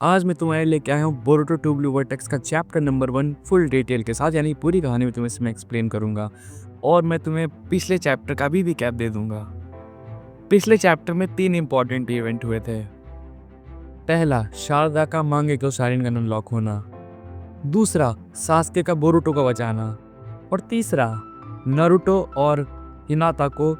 आज मैं तुम्हारे लेके आया हूँ बोरुटो टू ब्लू वर्टेक्स का चैप्टर नंबर 1 फुल डिटेल के साथ, यानी पूरी कहानी में तुम्हें इसमें एक्सप्लेन करूंगा। और मैं तुम्हें पिछले चैप्टर का भी कैप दे दूंगा। पिछले चैप्टर में 3 इंपॉर्टेंट इवेंट हुए थे। पहला, शारदा का मांगेको शारिंगन अनलॉक होना। दूसरा, सास्के का बोरुटो को बचाना। और तीसरा, नारुतो और हिनाता को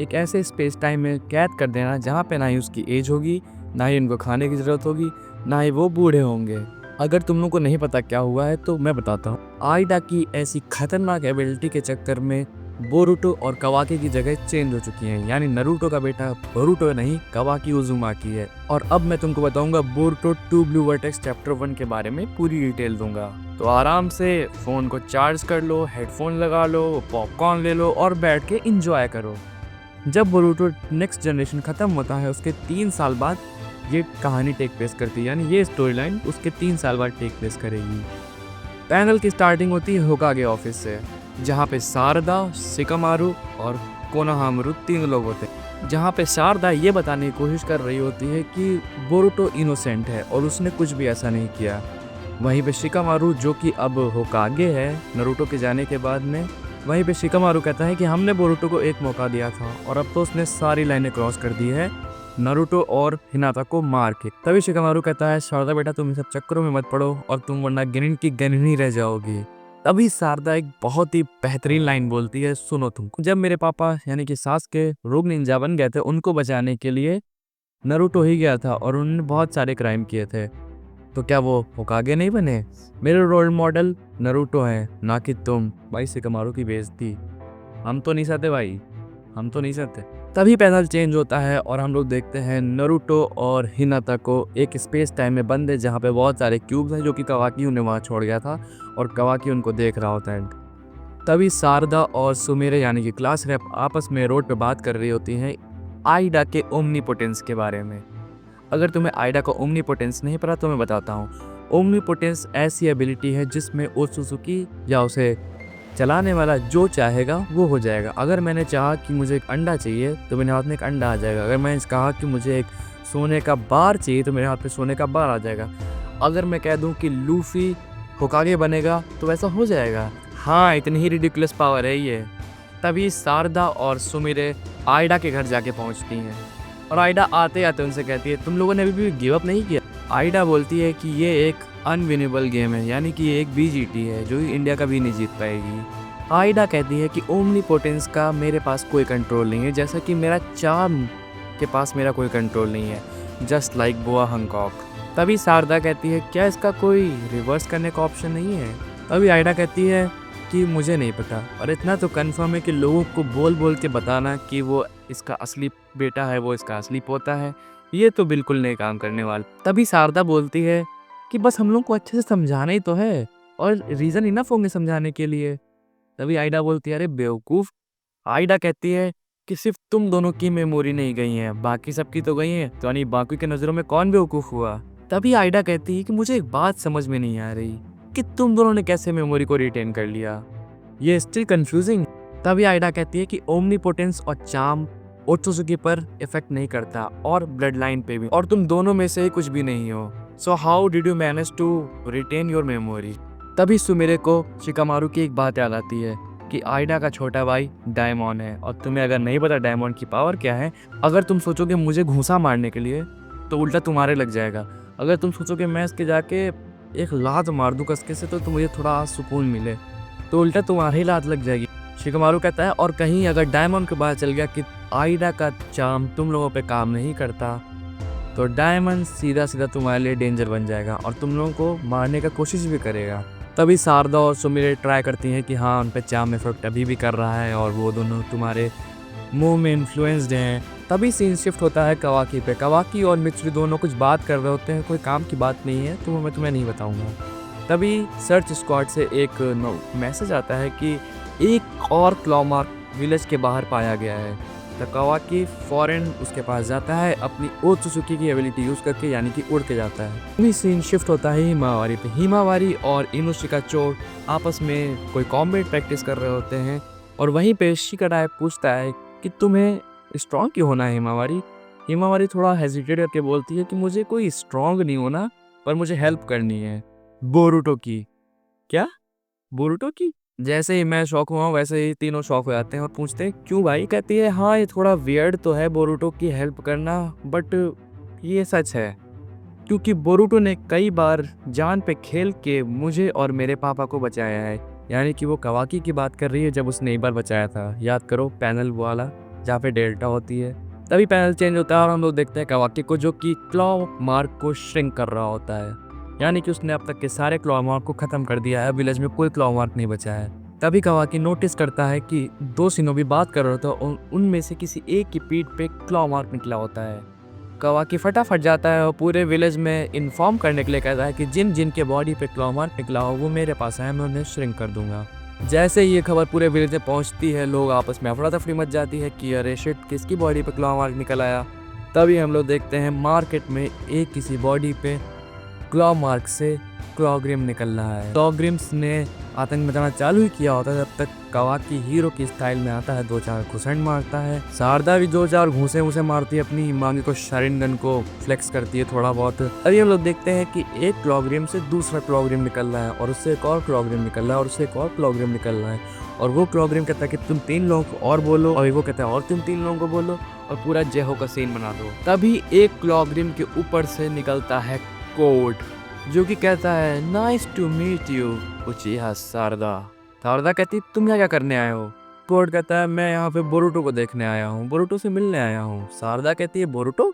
एक ऐसे स्पेस टाइम में कैद कर देना जहाँ पे ना ही उसकी एज होगी, ना ही उनको खाने की ज़रूरत होगी, ना ही वो बूढ़े होंगे। अगर तुम लोगों को नहीं पता क्या हुआ है तो मैं बताता हूँ। आइडा की ऐसी खतरनाक एबिलिटी के चक्कर में बोरुटो और कवाकी की जगह चेंज हो चुकी हैं, यानी नारुतो का बेटा बोरुटो नहीं, कवाकी उजुमाकी है। और अब मैं तुमको बताऊंगा Boruto two blue vortex chapter 1 के बारे में पूरी डिटेल दूंगा। तो आराम से फ़ोन को चार्ज कर लो, हेडफोन लगा लो, पॉपकॉर्न ले लो और बैठ के इंजॉय करो। जब बोरुटो नेक्स्ट जनरेशन ख़त्म होता है उसके 3 साल बाद ये कहानी टेक प्लेस करती है, यानी ये स्टोरी लाइन उसके 3 साल बाद टेक प्लेस करेगी। पैनल की स्टार्टिंग होती है होकागे ऑफिस से, जहाँ पे शारदा, शिकामारू और कोनोहामारू 3 लोग होते हैं। जहाँ पे शारदा ये बताने की कोशिश कर रही होती है कि बोरुटो इनोसेंट है और उसने कुछ भी ऐसा नहीं किया। वहीं पे शिकामारू, जो कि अब होकागे है नारुतो के जाने के बाद में, वहीं पे शिकामारू कहता है कि हमने बोरुटो को एक मौका दिया था और अब तो उसने सारी लाइनें क्रॉस कर दी है नारुतो और हिनाता को मार के। तभी शिकामारू कहता है, शारदा बेटा तुम इन सब चक्करों में मत पड़ो और तुम वरना गिनिन की गनिनी रह जाओगी। तभी शारदा एक बहुत ही बेहतरीन लाइन बोलती है, सुनो तुम। जब मेरे पापा यानी कि सास्के रोग निंजा बन गए थे, उनको बचाने के लिए नारुतो ही गया था और उन्होंने बहुत सारे क्राइम किए थे। तो क्या वो होकागे नहीं बने? मेरे रोल मॉडल नारुतो है, ना कि तुम। भाई शिकामारू की बेइज्जती हम तो नहीं सहते भाई, हम तो नहीं सहते। तभी पैनल चेंज होता है और हम लोग देखते हैं नारुतो और हिनाता को एक स्पेस टाइम में बंद है, जहाँ पे बहुत सारे क्यूब्स हैं जो कि कवाकी उन्हें वहाँ छोड़ गया था और कवाकी उनको देख रहा होता है। तभी शारदा और सुमेरे यानी कि क्लास रैप आपस में रोड पे बात कर रही होती हैं आइडा के ओमनीपोटेंस के बारे में। अगर तुम्हें आइडा का ओमनीपोटेंस नहीं पता तो मैं बताता हूँ। ओमनीपोटेंस ऐसी एबिलिटी है जिसमें ओत्सुजुकी या उसे चलाने वाला जो चाहेगा वो हो जाएगा। अगर मैंने चाहा कि मुझे एक अंडा चाहिए तो मेरे हाथ में एक अंडा आ जाएगा। अगर मैंने कहा कि मुझे एक सोने का बार चाहिए तो मेरे हाथ में सोने का बार आ जाएगा। अगर मैं कह दूं कि लूफी होकागे बनेगा तो वैसा हो जाएगा। हाँ, इतनी ही रिडिकुलस पावर है ये। तभी शारदा और सुमिरे आइडा के घर जाके पहुंचती हैं और आइडा आते आते उनसे कहती है, तुम लोगों ने अभी भी गिव अप नहीं किया? आइडा बोलती है कि ये एक अनविनेबल गेम है, यानी कि ये एक बीजीटी है जो इंडिया कभी नहीं जीत पाएगी। आइडा कहती है कि ओमनीपोटेंस का मेरे पास कोई कंट्रोल नहीं है, जैसा कि मेरा चार्म के पास मेरा कोई कंट्रोल नहीं है, जस्ट लाइक बोआ हंकॉक। तभी शारदा कहती है, क्या इसका कोई रिवर्स करने का ऑप्शन नहीं है? तभी आइडा कहती है कि मुझे नहीं पता, और इतना तो कंफर्म है कि लोगों को बोल बोल के बताना कि वो इसका असली बेटा है, वो इसका असली पोता है, ये तो बिल्कुल नहीं काम करने वाला। तभी शारदा बोलती है कि बस हम लोग को अच्छे से समझाना ही तो है और रीज़न इनफ होंगे समझाने के लिए। तभी आइडा बोलती है, अरे बेवकूफ़। आइडा कहती है कि सिर्फ तुम दोनों की मेमोरी नहीं गई है, बाकी सबकी तो गई है, तो यानी बाकी के नज़रों में कौन बेवकूफ़ हुआ? तभी आइडा कहती है कि मुझे एक बात समझ में नहीं आ रही कि तुम दोनों ने कैसे मेमोरी को रिटेन कर लिया, ये स्टिल कंफ्यूजिंग। तभी आइडा कहती है कि ओमनीपोटेंस और चार्म ओत्सुजुकी पर इफेक्ट नहीं करता और ब्लड लाइन पे भी, और तुम दोनों में से ही कुछ भी नहीं हो। So how did you manage to retain your memory? तभी सुमेरे को शिकामारू की एक बात याद आती है कि आइडा का छोटा भाई डायमंड है, और तुम्हें अगर नहीं पता डायमंड की पावर क्या है, अगर तुम सोचोगे मुझे घूंसा मारने के लिए तो उल्टा तुम्हारे लग जाएगा। अगर तुम सोचोगे मैं इसके जाके एक लात मार दूं कसके से तो मुझे थोड़ा सुकून मिले, तो उल्टा तुम्हारी ही लात लग जाएगी। शिकामारू कहता है, और कहीं अगर डायमंड के बात चल गया कि आइडा का चार्म तुम लोगों पे काम नहीं करता तो डायमंड सीधा सीधा तुम्हारे लिए डेंजर बन जाएगा और तुम लोगों को मारने का कोशिश भी करेगा। तभी शारदा और सुमिरे ट्राई करती हैं कि हाँ, उन पे चार्म इफेक्ट अभी भी कर रहा है और वो दोनों तुम्हारे मुंह में इन्फ्लुएंस्ड हैं। तभी सीन शिफ्ट होता है कवाकी पे। कवाकी और मित्सुरी दोनों कुछ बात कर रहे होते हैं, कोई काम की बात नहीं है तो मैं तुम्हें नहीं बताऊंगा। तभी सर्च स्क्वाड से एक मैसेज आता है कि एक और क्लॉमार्क विलेज के बाहर पाया गया है। तो कवाकी फॉरेन उसके पास जाता है अपनी ओत्सुजुकी की एबिलिटी यूज़ करके, यानी कि उड़ के जाता है। तभी सीन शिफ्ट होता है हिमावारी पे। हिमावारी और इनुशिकाचो आपस में कोई कॉम्बैट प्रैक्टिस कर रहे होते हैं और वहीं पे शिकाडाई पूछता है कि तुम्हें स्ट्रॉन्ग क्यों होना है हिमावारी? हिमावारी थोड़ा हेजिटेट करके बोलती है कि मुझे कोई स्ट्रॉन्ग नहीं होना, पर मुझे हेल्प करनी है बोरुटो की। क्या? बोरुटो की? जैसे ही मैं शॉक हुआ वैसे ही तीनों शॉक हो जाते हैं और पूछते हैं क्यों भाई? कहती है हाँ ये थोड़ा वियर्ड तो है बोरुटो की हेल्प करना, बट ये सच है क्योंकि बोरुटो ने कई बार जान पे खेल के मुझे और मेरे पापा को बचाया है। यानी कि वो कवाकी की बात कर रही है जब उसने एक बार बचाया था। याद करो पैनल वाला जहाँ पे डेल्टा होती है, तभी पैनल चेंज होता है और हम लोग देखते हैं कवाकी को जो कि क्लॉ मार्क को श्रिंक कर रहा होता है। यानी कि उसने अब तक के सारे क्लॉ मार्क को खत्म कर दिया है, विलेज में कोई क्लॉ मार्क नहीं बचा है। तभी कवाकी नोटिस करता है कि दो शिनोबी बात कर रहे थे और उनमें से किसी एक की पीठ पे क्लॉ मार्क निकला होता है। कवाकी फटाफट जाता है और पूरे विलेज में इन्फॉर्म करने के लिए कहता है कि जिन जिन के बॉडी पे क्लॉ मार्क निकला हो वो मेरे पास आए, मैं उन्हें श्रिंक कर दूंगा। जैसे ही ये खबर पूरे विलेज में पहुंचती है लोग आपस में अफरा तफरी मच जाती है कि अरे शिट किसकी बॉडी पे क्लॉ मार्क निकल आया। तभी हम लोग देखते हैं मार्केट में एक किसी बॉडी पे क्लॉ मार्क से क्लॉग्रिम निकल रहा है। क्लॉग्रिम्स ने आतंक मचाना चालू ही किया होता है जब तक कवाकी हीरो की स्टाइल में आता है, 2-4 घुसंड मारता है। शारदा भी 2-4 घूसे उसे मारती है, अपनी मांगे को शारिंगन को फ्लेक्स करती है थोड़ा बहुत। अभी हम लोग देखते हैं कि एक क्लॉग्रिम से दूसरा क्लॉग्रिम निकल रहा है और उससे एक और क्लॉग्रिम निकल रहा है और उससे एक और क्लॉग्रिम निकल रहा है और वो क्लॉग्रिम कहता है कि तुम 3 लोगों को और बोलो और वो कहता है और तुम 3 लोगों को बोलो और पूरा जय हो का सीन बना दो। तभी एक क्लॉग्रिम के ऊपर से निकलता है कोड जो कि कहता है nice to meet you Uchiha Sarada. Sarada कहती तुम यहाँ क्या करने आए हो? कोड कहता है मैं यहाँ पे बोरुटो को देखने आया हूँ, बोरुटो से मिलने आया हूँ। शारदा कहती है बोरुटो?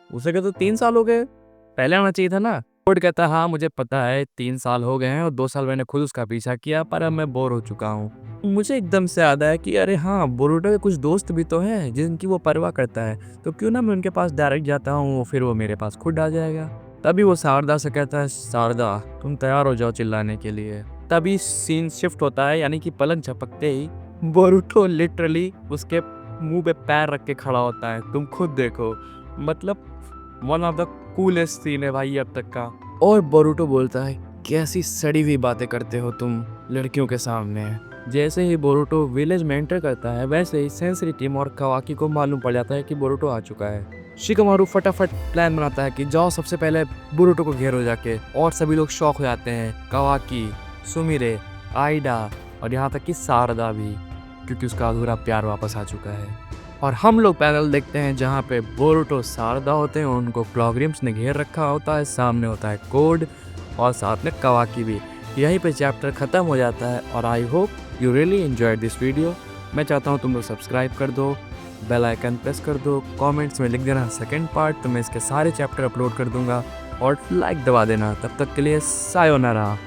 उसे कहते 3 साल हो गए, पहले आना चाहिए था ना। कोड कहता है हाँ मुझे पता है 3 साल हो गए हैं और 2 साल मैंने खुद उसका पीछा किया पर अब मैं बोर हो चुका हूँ। मुझे एकदम से याद आया कि अरे हाँ बोरुटो के कुछ दोस्त भी तो हैं जिनकी वो परवाह करता है, तो क्यों ना मैं उनके पास डायरेक्ट जाता हूँ, फिर वो मेरे पास खुद आ जाएगा। तभी वो शारदा से कहता है शारदा तुम तैयार हो जाओ चिल्लाने के लिए। तभी सीन शिफ्ट होता है, यानी कि पलक झपकते ही बोरुटो लिटरली उसके मुंह पे पैर रख के खड़ा होता है। तुम खुद देखो, मतलब one of the coolest scene है भाई अब तक का। और बोरुटो बोलता है कैसी सड़ी हुई बातें करते हो तुम लड़कियों के सामने। जैसे ही बोरुटो विलेज में एंटर करता है वैसे ही सेंसरी टीम और कवाकी को मालूम पड़ जाता है कि बोरुटो आ चुका है। शिकामारू फटाफट प्लान बनाता है कि जाओ सबसे पहले बोरुटो को घेरो जाके, और सभी लोग शॉक हो जाते हैं, कवाकी, सुमिरे, आइडा और यहाँ तक कि शारदा भी, क्योंकि उसका अधूरा प्यार वापस आ चुका है। और हम लोग पैनल देखते हैं जहाँ पे बोरुटो शारदा होते हैं, उनको क्लॉग्रिम्स ने घेर रखा होता है, सामने होता है कोड और साथ में कवाकी भी। यहीं पे चैप्टर ख़त्म हो जाता है और I hope you really enjoyed this video. मैं चाहता हूँ तुम लोग सब्सक्राइब कर दो, बेल आइकन प्रेस कर दो, कमेंट्स में लिख देना सेकंड पार्ट, तो मैं इसके सारे चैप्टर अपलोड कर दूंगा और लाइक दबा देना। तब तक के लिए सायोनारा।